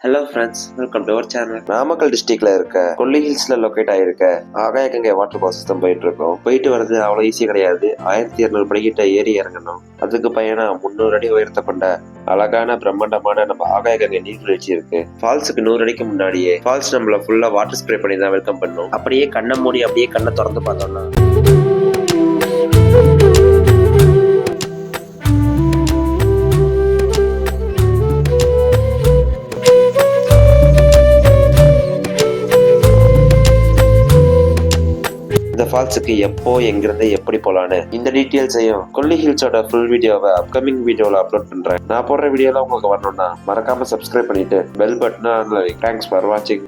Hello friends, welcome to our channel. Namakkal டிஸ்ட்ரிக்ட்ல இருக்க கொல்லி ஹில்ஸ்ல locate ஆயிருக்க ஆகாய கங்கை வாட்டர் ஃபால்ஸ் தான் போயிட்டு இருக்கோம். போயிட்டு வரது அவ்வளவு ஈஸி கிடையாது. 1200 படிக்கிட்ட ஏறி இறங்கணும். அதுக்கு பயணம் 300 அடி உயரத்தை கொண்ட அழகான பிரம்மாண்டமான நம்ம ஆகாய கங்கை நீர்வீழ்ச்சி இருக்கு. ஃபால்ஸுக்கு 100 அடிக்கு முன்னாடியே ஃபால்ஸ் நம்மள ஃபுல்லா வாட்டர் ஸ்ப்ரே பண்ணி தான் வெல்கம் பண்ணும். அப்படியே கண்ணை மூடி அப்படியே கண்ணை திறந்து பார்த்தோம்னா இந்த ஃபால்ஸுக்கு எப்போ எங்கிருந்து எப்படி போலான்னு இந்த டீட்டெயில்ஸையும் கொல்லி ஹில்ஸோட ஃபுல் வீடியோவை அப்கமிங் வீடியோல அப்லோட் பண்றேன். நான் போடுற வீடியோல உங்களுக்கு வரணும்னா மறக்காம சப்ஸ்கிரைப் பண்ணிட்டு பெல் பட்டனை ஆன்ல வை. தேங்க்ஸ் ஃபார் வாட்சிங்.